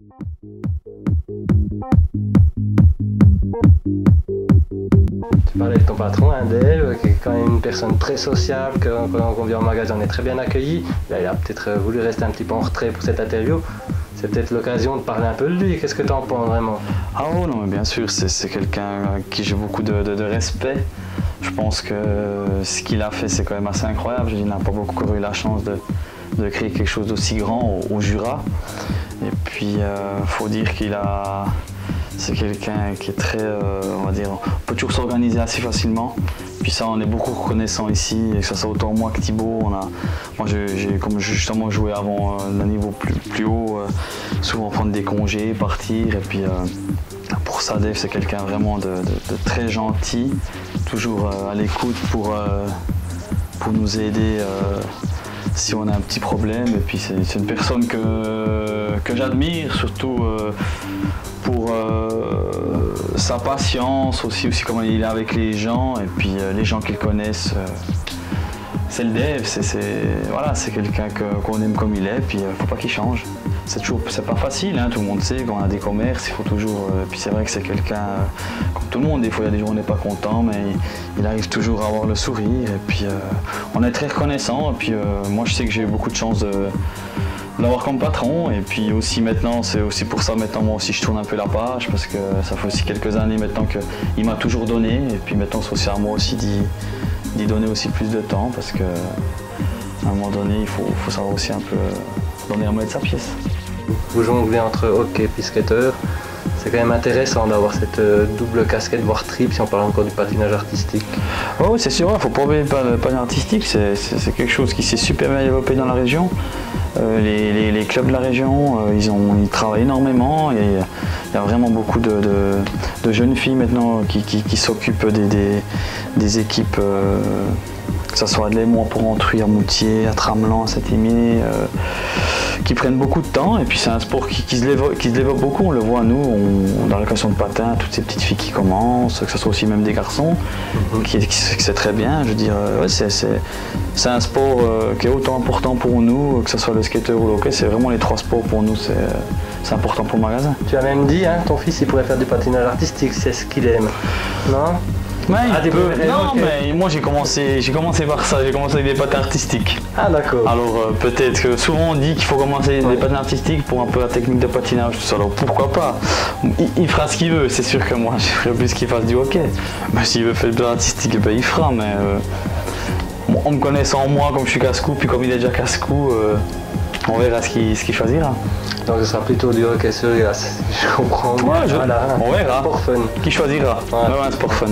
Tu parlais de ton patron, hein, Dave, qui est quand même une personne très sociable, que quand on vient au magasin on est très bien accueilli. Là, il a peut-être voulu rester un petit peu en retrait pour cette interview. C'est peut-être l'occasion de parler un peu de lui. Qu'est-ce que tu en penses vraiment? Ah oh non, mais bien sûr, c'est quelqu'un à qui j'ai beaucoup de respect. Je pense que ce qu'il a fait, c'est quand même assez incroyable. Il n'a pas beaucoup eu la chance de créer quelque chose d'aussi grand au Jura. Et puis, faut dire c'est quelqu'un qui est très, on va dire, on peut toujours s'organiser assez facilement. Puis ça, on est beaucoup reconnaissant ici, et que ce soit autant moi que Thibaut. Moi, j'ai comme justement joué avant d'un niveau plus haut, souvent prendre des congés, partir. Et puis pour ça, Dave, c'est quelqu'un vraiment de très gentil, toujours à l'écoute pour nous aider si on a un petit problème. Et puis c'est une personne que j'admire, surtout pour sa patience, aussi comment il est avec les gens, et puis les gens qu'il connaissent. C'est le Dave, c'est quelqu'un qu'on aime comme il est, puis faut pas qu'il change. C'est pas facile, hein, tout le monde sait, quand on a des commerces, il faut toujours. Puis c'est vrai que c'est quelqu'un, comme tout le monde, des fois il y a des jours où on n'est pas content, mais il arrive toujours à avoir le sourire, et puis on est très reconnaissant, et puis moi je sais que j'ai eu beaucoup de chance de l'avoir comme patron, et puis aussi maintenant, c'est aussi pour ça maintenant moi aussi je tourne un peu la page, parce que ça fait aussi quelques années maintenant qu'il m'a toujours donné, et puis maintenant c'est aussi à moi aussi d'y donner aussi plus de temps, parce qu'à un moment donné il faut savoir aussi un peu donner la moitié de sa pièce. Vous jonglez entre hockey et skateur. C'est quand même intéressant d'avoir cette double casquette, voire triple, si on parle encore du patinage artistique. Oh, c'est sûr, il ne faut pas oublier le patinage artistique, c'est quelque chose qui s'est super bien développé dans la région. Les clubs de la région, ils travaillent énormément, et il y a vraiment beaucoup de jeunes filles maintenant qui s'occupent des équipes, que ce soit à Lémont, à Porrentruy, à Moutier, à Tramelan, à Saint-Émilie, qui prennent beaucoup de temps, et puis c'est un sport qui se développe beaucoup. On le voit nous, dans la location de patins, toutes ces petites filles qui commencent, que ce soit aussi même des garçons, qui c'est très bien. Je veux dire, ouais, c'est un sport qui est autant important pour nous, que ce soit le skater ou le hockey. C'est vraiment les trois sports pour nous, c'est important pour le magasin. Tu as même dit, hein, ton fils il pourrait faire du patinage artistique, c'est ce qu'il aime, non? Ouais, non, mais moi j'ai commencé par ça, j'ai commencé avec des patins artistiques. Ah d'accord. Alors peut-être que souvent on dit qu'il faut commencer des patins artistiques pour un peu la technique de patinage, tout ça, alors pourquoi pas. Il fera ce qu'il veut, c'est sûr que moi j'aimerais plus qu'il fasse du hockey. Mais s'il veut faire du patin artistique, ben, il fera, mais en me connaissant moi comme je suis casse-cou, puis comme il est déjà casse-cou, on verra ce qu'il choisira. Donc ce sera plutôt du hockey sur glace, si je comprends bien. Ouais, on verra. Sport fun. Qui choisira? Ouais. Un sport fun.